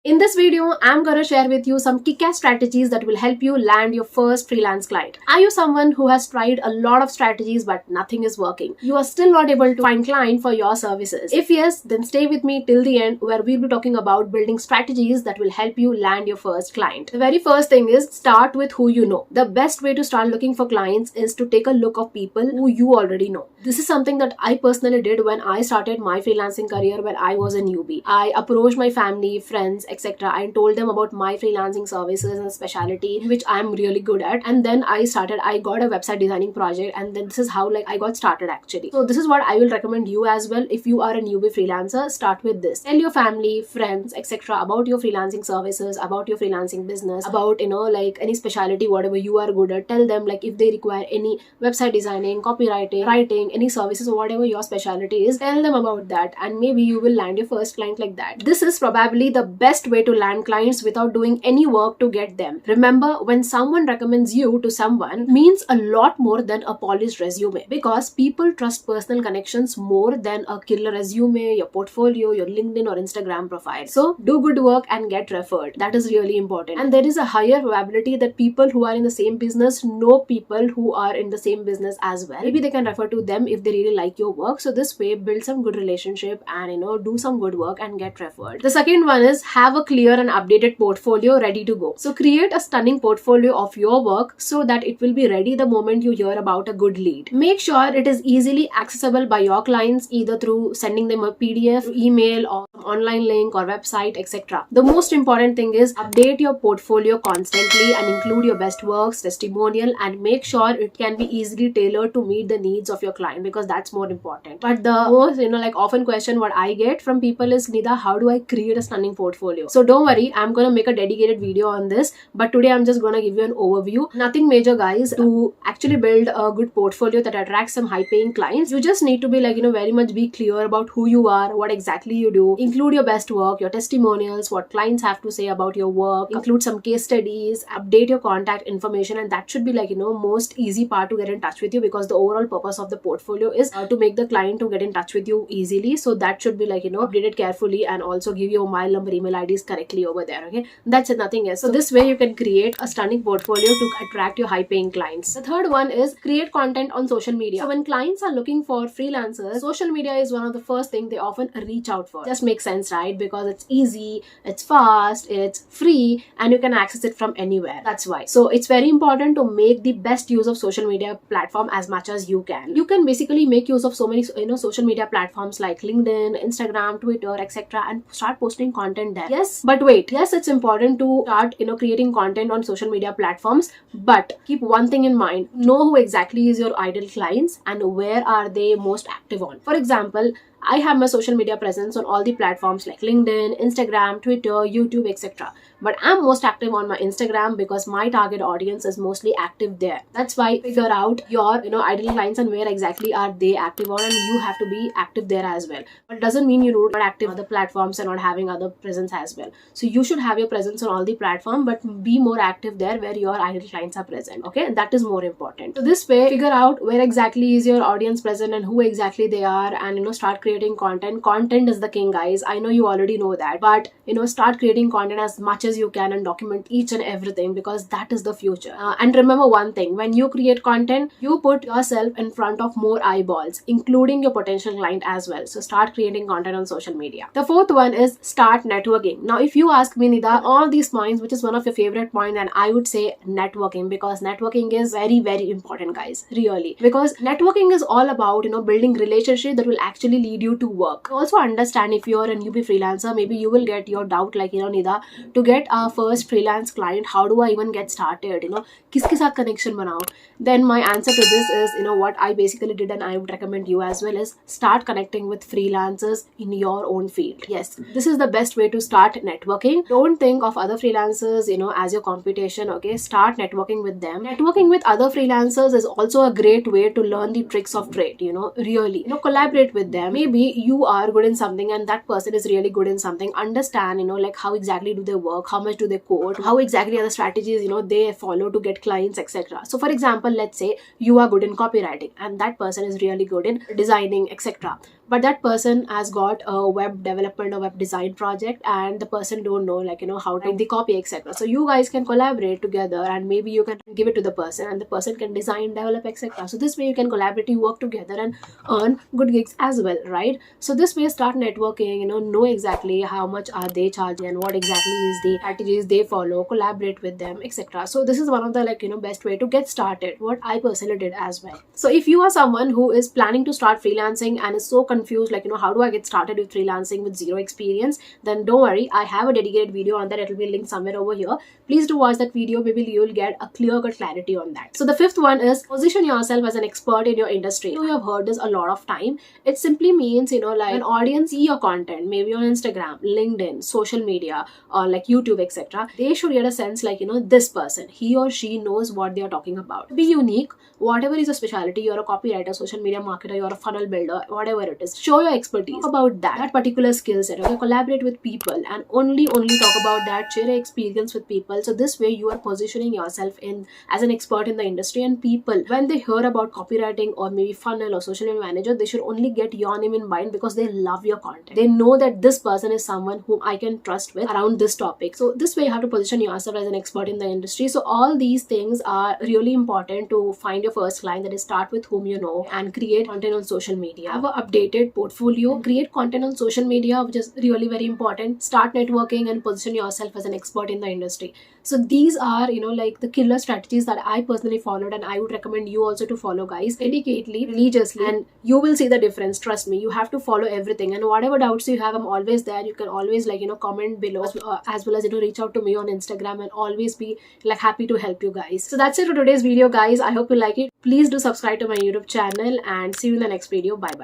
In this video, I'm gonna share with you some kick-ass strategies that will help you land your first freelance client. Are you someone who has tried a lot of strategies but nothing is working? You are still not able to find client for your services. If yes, then stay with me till the end where we'll be talking about building strategies that will help you land your first client. The very first thing is start with who you know. The best way to start looking for clients is to take a look of people who you already know. This is something that I personally did when I started my freelancing career when I was a newbie. I approached my family, friends, etc. I told them about my freelancing services and specialty which I'm really good at, and then I got a website designing project, and then this is how I got started actually. So this is what I will recommend you as well. If you are a newbie freelancer, start with this. Tell your family, friends, etc. about your freelancing services, about your freelancing business, about any specialty, whatever you are good at. Tell them if they require any website designing, copywriting, writing, any services or whatever your specialty is, tell them about that, and maybe you will land your first client like that. This is probably the best way to land clients without doing any work to get them. Remember, when someone recommends you to someone, means a lot more than a polished resume, because people trust personal connections more than a killer resume, your portfolio, your LinkedIn or Instagram profile. So do good work and get referred. That is really important. And there is a higher probability that people who are in the same business know people who are in the same business as well. Maybe they can refer to them if they really like your work. So this way, build some good relationship and do some good work and get referred. The second one is have a clear and updated portfolio ready to go. So create a stunning portfolio of your work so that it will be ready the moment you hear about a good lead. Make sure it is easily accessible by your clients, either through sending them a PDF, email, or online link or website, etc. The most important thing is update your portfolio constantly and include your best works, testimonial, and make sure it can be easily tailored to meet the needs of your client, because that's more important. But the most often question what I get from people is, Nida, how do I create a stunning portfolio? So don't worry, I'm gonna make a dedicated video on this, but today I'm just gonna give you an overview. Nothing major, guys. To actually build a good portfolio that attracts some high paying clients, you just need to be very much be clear about who you are, what exactly you do, include your best work, your testimonials, what clients have to say about your work, include some case studies, update your contact information, and that should be most easy part to get in touch with you, because the overall purpose of the portfolio is to make the client to get in touch with you easily. So that should be updated carefully, and also give your mobile number, email IDs correctly over there. Okay, that's it, nothing else. So this way you can create a stunning portfolio to attract your high paying clients. The third one is create content on social media. So when clients are looking for freelancers, social media is one of the first thing they often reach out for. Just makes sense, right? Because it's easy, it's fast, it's free, and you can access it from anywhere. That's why. So it's very important to make the best use of social media platform as much as you can. You can basically make use of so many social media platforms like LinkedIn, Instagram, Twitter, etc., and start posting content there. Yes, but wait. Yes, it's important to start creating content on social media platforms, but keep one thing in mind. Know who exactly is your ideal clients and where are they most active on. For example, I have my social media presence on all the platforms like LinkedIn, Instagram, Twitter, YouTube, etc. But I'm most active on my Instagram because my target audience is mostly active there. That's why figure out your ideal clients and where exactly are they active on, and you have to be active there as well. But it doesn't mean you're not active on other platforms and not having other presence as well. So you should have your presence on all the platforms, but be more active there where your ideal clients are present. Okay, and that is more important. So this way, figure out where exactly is your audience present and who exactly they are, and start creating content. Content is the king, guys. I know you already know that, but start creating content as much as you can and document each and everything, because that is the future. And remember one thing, when you create content, you put yourself in front of more eyeballs, including your potential client as well. So start creating content on social media. The fourth one is start networking. Now, if you ask me, Nida, all these points, which is one of your favorite points, and I would say networking, because networking is very, very important, guys, really, because networking is all about building relationship that will actually lead you to work. Also understand, if you're a newbie freelancer, maybe you will get your doubt Nida, to get our first freelance client, how do I even get started? Kiske saath connection banao? Then my answer to this is, what I basically did, and I would recommend you as well, is start connecting with freelancers in your own field. Yes, this is the best way to start networking. Don't think of other freelancers as your competition. Okay, start networking with them. Networking with other freelancers is also a great way to learn the tricks of trade. Really collaborate with them. Maybe you are good in something and that person is really good in something. Understand how exactly do they work, how much do they code, how exactly are the strategies they follow to get clients, etc. So for example, let's say you are good in copywriting and that person is really good in designing, etc. but that person has got a web development or web design project, and the person don't know, like, how to write the copy, etc. So you guys can collaborate together, and maybe you can give it to the person, and the person can design, develop, etc. So this way you can collaborate, you work together and earn good gigs as well, right? So this way, start networking, know exactly how much are they charging and what exactly is the strategies they follow, collaborate with them, etc. So this is one of the, like, best way to get started, what I personally did as well. So if you are someone who is planning to start freelancing and is so confused, like, how do I get started with freelancing with zero experience, then don't worry, I have a dedicated video on that. It will be linked somewhere over here. Please do watch that video. Maybe you will get a clear-cut clarity on that. So the fifth one is position yourself as an expert in your industry. You have heard this a lot of time. It simply means, like, an audience see your content, maybe on Instagram, LinkedIn, social media, or like YouTube, etc. They should get a sense, like, this person, he or she knows what they are talking about. Be unique, whatever is your specialty. You're a copywriter, social media marketer, you're a funnel builder, whatever it is. Show your expertise. Talk about that particular skill set. Okay, collaborate with people and only talk about that. Share your experience with people. So this way you are positioning yourself in as an expert in the industry, and people, when they hear about copywriting or maybe funnel or social media manager, they should only get your name in mind because they love your content. They know that this person is someone whom I can trust with around this topic. So this way you have to position yourself as an expert in the industry. So all these things are really important to find your first client. That is, start with whom you know and create content on social media. Have an updated portfolio, create content on social media, which is really very important. Start networking and position yourself as an expert in the industry. So these are, like, the killer strategies that I personally followed, and I would recommend you also to follow, guys. Dedicatedly, religiously, and you will see the difference. Trust me, you have to follow everything. And whatever doubts you have, I'm always there. You can always, like, comment below, as well as, reach out to me on Instagram, and always be, like, happy to help you guys. So that's it for today's video, guys. I hope you like it. Please do subscribe to my YouTube channel, and see you in the next video. Bye bye.